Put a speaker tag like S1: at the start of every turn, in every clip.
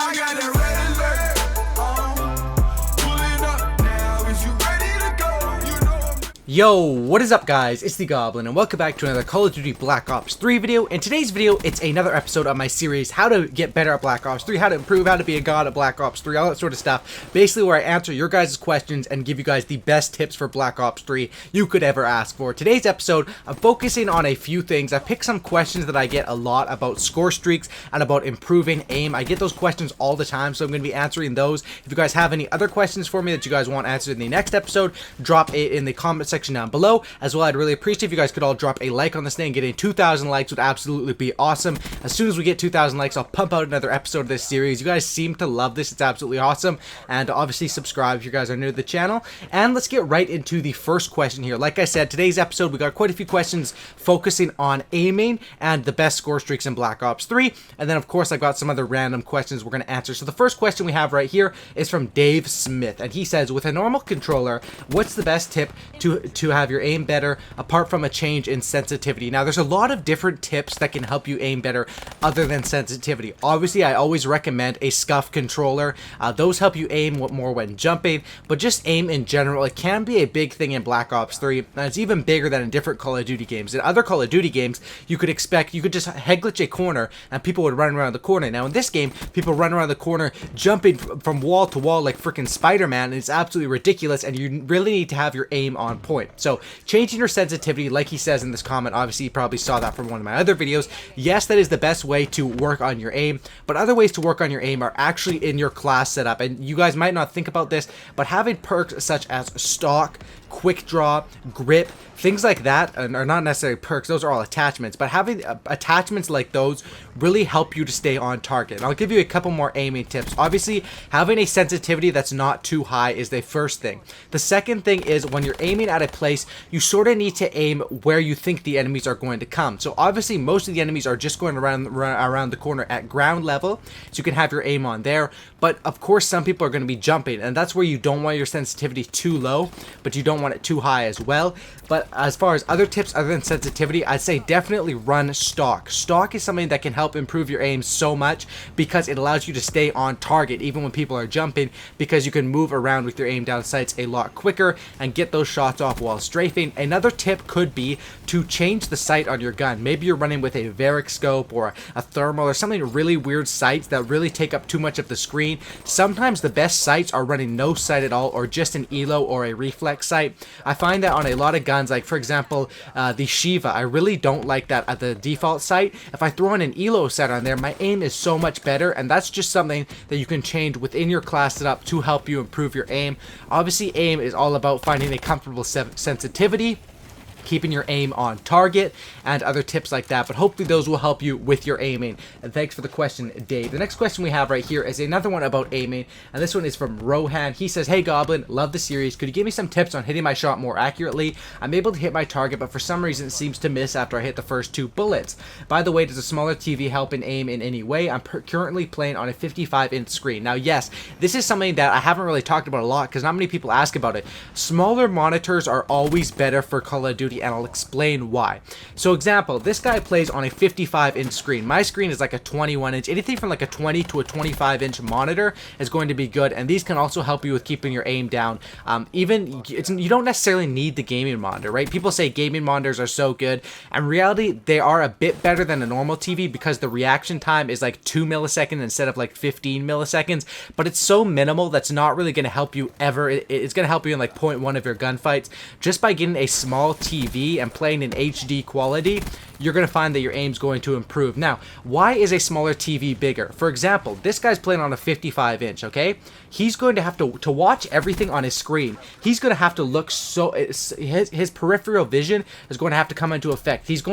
S1: I got a red alert. Pulling up now. Is you ready to go? You know I'm...
S2: Yo, what is up guys? It's the Goblin and welcome back to another Call of Duty Black Ops 3 video. In today's video, it's another episode of my series, how to get better at Black Ops 3, how to improve, how to be a god at Black Ops 3, all that sort of stuff. Basically where I answer your guys' questions and give you guys the best tips for Black Ops 3 you could ever ask for. Today's episode, I'm focusing on a few things. I picked some questions that I get a lot about score streaks and about improving aim. I get those questions all the time, so I'm going to be answering those. If you guys have any other questions for me that you guys want answered in the next episode, drop it in the comment section down below. As well, I'd really appreciate if you guys could all drop a like on this thing. Getting 2,000 likes would absolutely be awesome. As soon as we get 2,000 likes, I'll pump out another episode of this series. You guys seem to love this. It's absolutely awesome. And obviously subscribe if you guys are new to the channel. And let's get right into the first question here. Like I said, today's episode, we got quite a few questions focusing on aiming and the best score streaks in Black Ops 3. And then, of course, I've got some other random questions we're going to answer. So the first question we have right here is from Dave Smith. And he says, with a normal controller, what's the best tip to have your aim better apart from a change in sensitivity? Now, there's a lot of different tips that can help you aim better other than sensitivity. Obviously, I always recommend a scuff controller. Those help you aim more when jumping, but just aim in general, it can be a big thing in Black Ops 3, and it's even bigger than in different Call of Duty games. In other Call of Duty games, you could just head glitch a corner and people would run around the corner. Now, in this game, people run around the corner jumping from wall to wall like freaking Spider-Man, and it's absolutely ridiculous, and you really need to have your aim on point. So, changing your sensitivity, like he says in this comment, obviously you probably saw that from one of my other videos. Yes, that is the best way to work on your aim, but other ways to work on your aim are actually in your class setup. And you guys might not think about this, but having perks such as stock, quick draw, grip, things like that are not necessarily perks, those are all attachments, but having attachments like those really help you to stay on target. And I'll give you a couple more aiming tips. Obviously, having a sensitivity that's not too high is the first thing. The second thing is when you're aiming at a place, you sort of need to aim where you think the enemies are going to come. So obviously, most of the enemies are just going around the corner at ground level, so you can have your aim on there. But of course, some people are going to be jumping, and that's where you don't want your sensitivity too low, but you don't want it too high as well. But as far as other tips other than sensitivity, I'd say definitely run stock. Stock is something that can help improve your aim so much because it allows you to stay on target even when people are jumping, because you can move around with your aim down sights a lot quicker and get those shots off while strafing. Another tip could be to change the sight on your gun. Maybe you're running with a Varic scope or a thermal or something really weird sights that really take up too much of the screen. Sometimes the best sights are running no sight at all or just an elo or a reflex sight. I find that on a lot of guns, like for example the Shiva, I really don't like that at the default sight. If I throw in an elo set on there, my aim is so much better, and that's just something that you can change within your class setup to help you improve your aim. Obviously, aim is all about finding a comfortable sensitivity, keeping your aim on target, and other tips like that, but hopefully those will help you with your aiming. And thanks for the question, Dave. The next question we have right here is another one about aiming, and this one is from Rohan. He says, hey Goblin, love the series. Could you give me some tips on hitting my shot more accurately? I'm able to hit my target, but for some reason it seems to miss after I hit the first 2 bullets. By the way, does a smaller TV help in aim in any way? I'm currently playing on a 55-inch screen. Now, yes, this is something that I haven't really talked about a lot because not many people ask about it. Smaller monitors are always better for Call of Duty, and I'll explain why. So example, this guy plays on a 55-inch screen. My screen is like a 21-inch. Anything from like a 20 to a 25-inch monitor is going to be good, and these can also help you with keeping your aim down. You don't necessarily need the gaming monitor, right? People say gaming monitors are so good, and in reality, they are a bit better than a normal TV because the reaction time is like 2 milliseconds instead of like 15 milliseconds, but it's so minimal that's not really going to help you ever. It's going to help you in like 0.1 of your gunfights. Just by getting a small TV and playing in HD quality, you're going to find that your aim's going to improve. Now, why is a smaller TV bigger? For example, this guy's playing on a 55-inch, okay? He's going to have to watch everything on his screen. He's going to have to look so... His peripheral vision is going to have to come into effect. His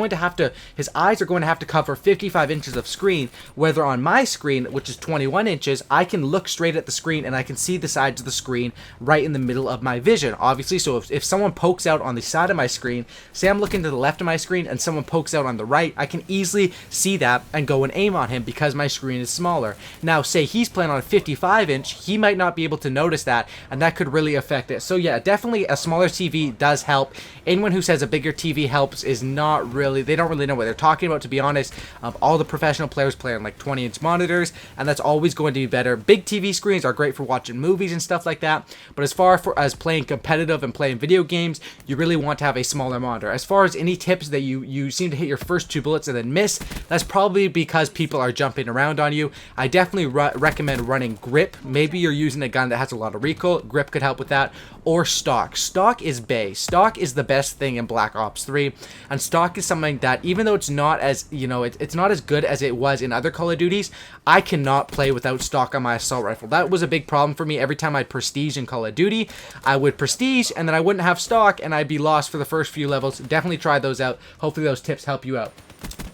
S2: eyes are going to have to cover 55 inches of screen, whether on my screen, which is 21 inches, I can look straight at the screen and I can see the sides of the screen right in the middle of my vision, obviously. So if someone pokes out on the side of my screen, screen. Say I'm looking to the left of my screen and someone pokes out on the right, I can easily see that and go and aim on him because my screen is smaller. Now, say he's playing on a 55-inch, he might not be able to notice that, and that could really affect it. So yeah, definitely a smaller TV does help. Anyone who says a bigger TV helps is not really, they don't really know what they're talking about, to be honest. All the professional players play on like 20-inch monitors, and that's always going to be better. Big TV screens are great for watching movies and stuff like that, but as far as playing competitive and playing video games, you really want to have a smaller monitor. As far as any tips that you seem to hit your first 2 bullets and then miss, that's probably because people are jumping around on you. I definitely recommend running grip. Maybe you're using a gun that has a lot of recoil. Grip could help with that. Or stock. Stock is bae. Stock is the best thing in Black Ops 3, and stock is something that, even though it's not as, it's not as good as it was in other Call of Duties, I cannot play without stock on my assault rifle. That was a big problem for me. Every time I'd prestige in Call of Duty, I would prestige and then I wouldn't have stock and I'd be lost for the first few levels. Definitely try those out. Hopefully those tips help you out.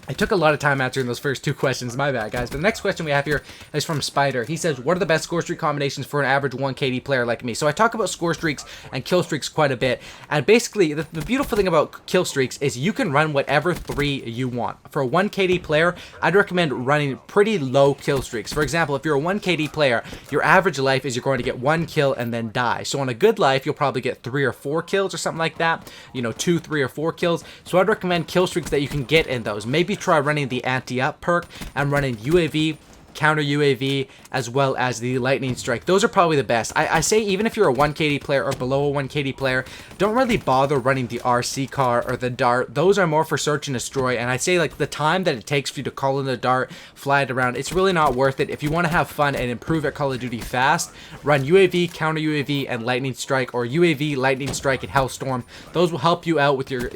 S2: I took a lot of time answering those first 2 questions, my bad guys. But the next question we have here is from Spider. He says, what are the best score streak combinations for an average 1 KD player like me? So I talk about score streaks and kill streaks quite a bit, and basically the beautiful thing about kill streaks is you can run whatever 3 you want. For a 1 KD player, I'd recommend running pretty low kill streaks. For example, if you're a 1 KD player, your average life is you're going to get 1 kill and then die. So on a good life, you'll probably get 3 or 4 kills or something like that, 2, 3, or 4 kills. So I'd recommend kill streaks that you can get in those. Maybe try running the anti-up perk and running UAV, counter UAV, as well as the lightning strike. Those are probably the best. I say even if you're a 1 KD player or below a 1 KD player, don't really bother running the RC car or the dart. Those are more for search and destroy, and I'd say like the time that it takes for you to call in the dart, fly it around, it's really not worth it. If you want to have fun and improve at Call of Duty fast, run UAV, counter UAV, and lightning strike, or UAV, lightning strike, and hellstorm. Those will help you out with your,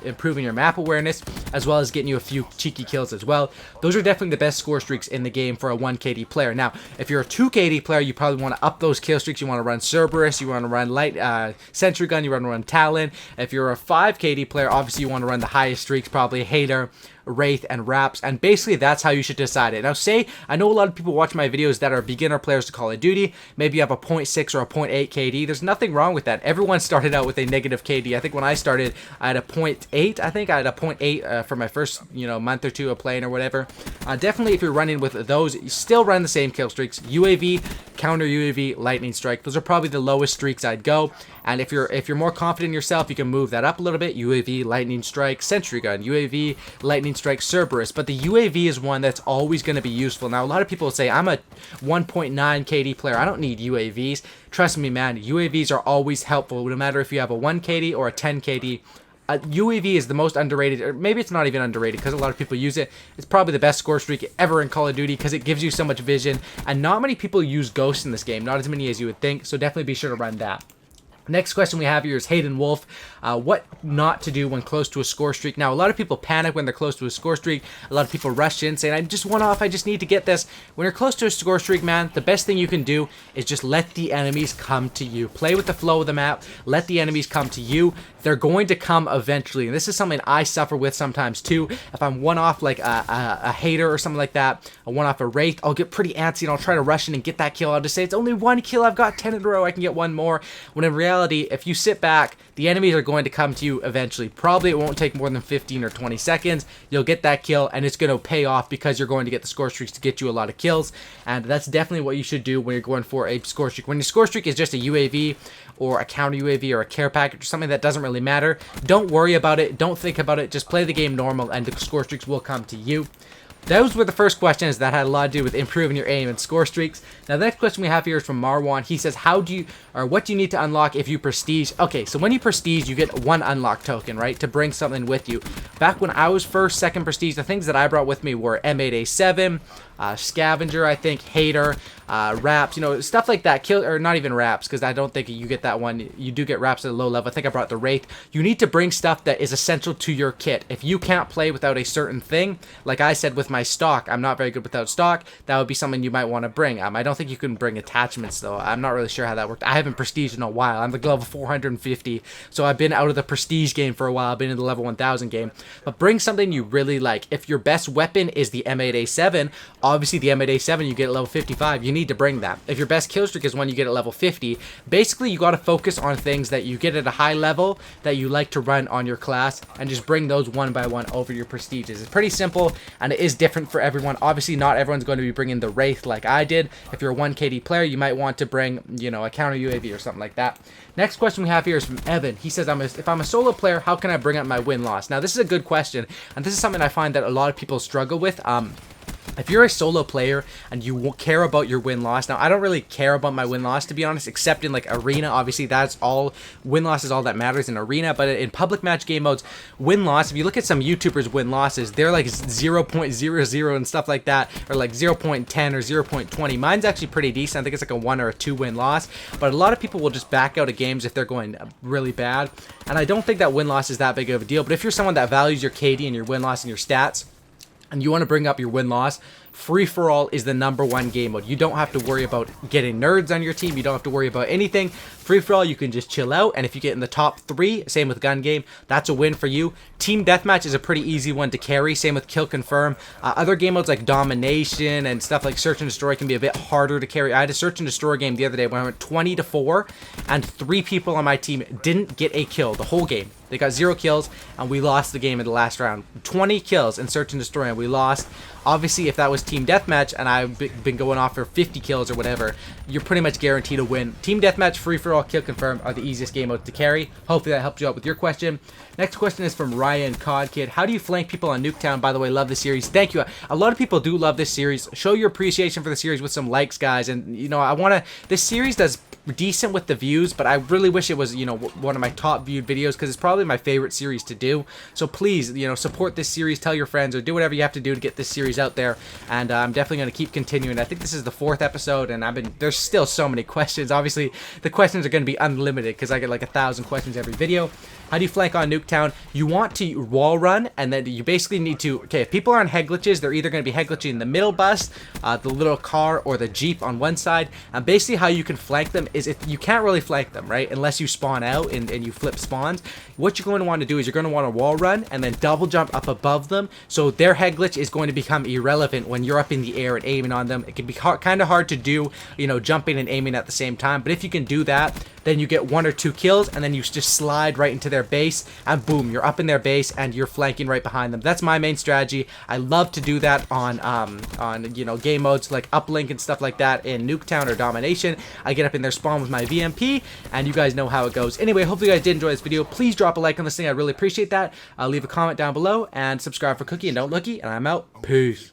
S2: improving your map awareness, as well as getting you a few cheeky kills as well. Those are definitely the best score streaks in the game for a 1 KD player. Now, if you're a 2 KD player, you probably want to up those kill streaks. You want to run Cerberus, you want to run light sentry gun, you want to run Talon. If you're a 5 KD player, obviously you want to run the highest streaks, probably Hater, Wraith, and Raps, and basically that's how you should decide it. Now, say I know a lot of people watch my videos that are beginner players to Call of Duty. Maybe you have a 0.6 or a 0.8 KD. There's nothing wrong with that. Everyone started out with a negative KD. I think when I started, I had a 0.8. I think I had a 0.8 for my first month or 2 of playing or whatever. Definitely, if you're running with those, you still run the same kill streaks. UAV, counter UAV, lightning strike. Those are probably the lowest streaks I'd go. And if you're more confident in yourself, you can move that up a little bit. UAV, lightning strike, sentry gun, UAV, lightning strike, Cerberus. But the UAV is one that's always going to be useful. Now, a lot of people say, I'm a 1.9 KD player, I don't need UAVs. Trust me, man, UAVs are always helpful, no matter if you have a 1 KD or a 10 KD. UAV is the most underrated, or maybe it's not even underrated because a lot of people use it. It's probably the best score streak ever in Call of Duty because it gives you so much vision, and not many people use Ghost in this game, not as many as you would think, so definitely be sure to run that. Next question we have here is Hayden Wolf. What not to do when close to a score streak? Now, a lot of people panic when they're close to a score streak. A lot of people rush in saying, I'm just one off, I just need to get this. When you're close to a score streak, man, the best thing you can do is just let the enemies come to you. Play with the flow of the map. Let the enemies come to you. They're going to come eventually. And this is something I suffer with sometimes too. If I'm one off like a Hater or something like that, a one off a Wraith, I'll get pretty antsy and I'll try to rush in and get that kill. I'll just say, it's only 1 kill, I've got 10 in a row, I can get 1 more. When in reality, if you sit back, the enemies are going to come to you eventually. Probably it won't take more than 15 or 20 seconds. You'll get that kill, and it's going to pay off because you're going to get the score streaks to get you a lot of kills. And that's definitely what you should do when you're going for a score streak. When your score streak is just a UAV or a counter UAV or a care package or something that doesn't really matter, don't worry about it. Don't think about it. Just play the game normal, and the score streaks will come to you. Those were the first questions that had a lot to do with improving your aim and score streaks. Now, the next question we have here is from Marwan. He says, what do you need to unlock if you prestige? Okay, so when you prestige, you get 1 unlock token, right, to bring something with you. Back when I was first, second prestige, the things that I brought with me were M8A7, Scavenger, I think, Hater, Raps, stuff like that. Or not even Raps, because I don't think you get that one. You do get Raps at a low level. I think I brought the Wraith. You need to bring stuff that is essential to your kit. If you can't play without a certain thing, like I said with my stock, I'm not very good without stock, that would be something you might want to bring. I don't think you can bring attachments, though. I'm not really sure how that worked. I haven't prestiged in a while. I'm the level 450, so I've been out of the prestige game for a while. I've been in the level 1000 game. But bring something you really like. If your best weapon is the M8A7, Obviously, the M at A7, you get at level 55. You need to bring that. If your best kill streak is one you get at level 50, basically you got to focus on things that you get at a high level that you like to run on your class, and just bring those one by one over your prestiges. It's pretty simple, and it is different for everyone. Obviously, not everyone's going to be bringing the Wraith like I did. If you're a 1 KD player, you might want to bring, you know, a counter UAV or something like that. Next question we have here is from Evan. He says, if I'm a solo player, how can I bring up my win-loss? Now, this is a good question, and this is something I find that a lot of people struggle with. If you're a solo player and you care about your win-loss, now I don't really care about my win-loss, to be honest, except in like arena. Obviously, that's all, win-loss is all that matters in arena, but in public match game modes, win-loss, if you look at some YouTubers' win-losses, they're like 0.00 and stuff like that, or like 0.10 or 0.20. Mine's actually pretty decent. I think it's like a 1 or a 2 win loss, but a lot of people will just back out of games if they're going really bad, and I don't think that win-loss is that big of a deal. But if you're someone that values your KD and your win-loss and your stats, and you want to bring up your win-loss, free-for-all is the #1 game mode. You don't have to worry about getting nerds on your team. You don't have to worry about anything. Free-for-all, you can just chill out, and if you get in the top 3, same with gun game, that's a win for you. Team deathmatch is a pretty easy one to carry, same with kill confirm. Other game modes like domination and stuff like search and destroy can be a bit harder to carry. I had a search and destroy game the other day when I went 20-4, and 3 people on my team didn't get a kill the whole game. They got 0 kills, and we lost the game in the last round. 20 kills in search and destroy, and we lost. Obviously, if that was team deathmatch, and I've been going off for 50 kills or whatever, you're pretty much guaranteed to win. Team deathmatch, free-for-all, kill confirm are the easiest game modes to carry. Hopefully that helped you out with your question. Next question is from Ryan Codkid. How do you flank people on Nuketown? By the way, love the series. Thank you. A lot of people do love this series. Show your appreciation for the series with some likes, guys. And, you know, this series does decent with the views, but I really wish it was, you know, one of my top viewed videos, because it's probably my favorite series to do. So please, you know, support this series, tell your friends, or do whatever you have to do to get this series out there. And I'm definitely going to keep continuing. I think this is the 4th episode, and there's still so many questions. Obviously, the questions are going to be unlimited because I get like 1,000 questions every video. How do you flank on Nuketown? You want to wall run, and then you basically need to, okay, if people are on head glitches, they're either going to be head glitching in the middle bus, the little car, or the Jeep on one side. And basically how you can flank them is, if you can't really flank them, right, unless you spawn out and you flip spawns. What you're going to want to do is you're going to want to wall run and then double jump up above them, so their head glitch is going to become irrelevant when you're up in the air and aiming on them. It can be kind of hard to do, you know, jumping and aiming at the same time, but if you can do that, then you get 1 or 2 kills, and then you just slide right into their base, and boom, you're up in their base and you're flanking right behind them. That's my main strategy. I love to do that on you know, game modes like uplink and stuff like that in Nuketown or domination. I get up in their spawn with my VMP, and you guys know how it goes. Anyway, hopefully you guys did enjoy this video. Please drop a like on this thing. I really appreciate that. Leave a comment down below and subscribe for Cookie and Don't Lookie, and I'm out. Peace.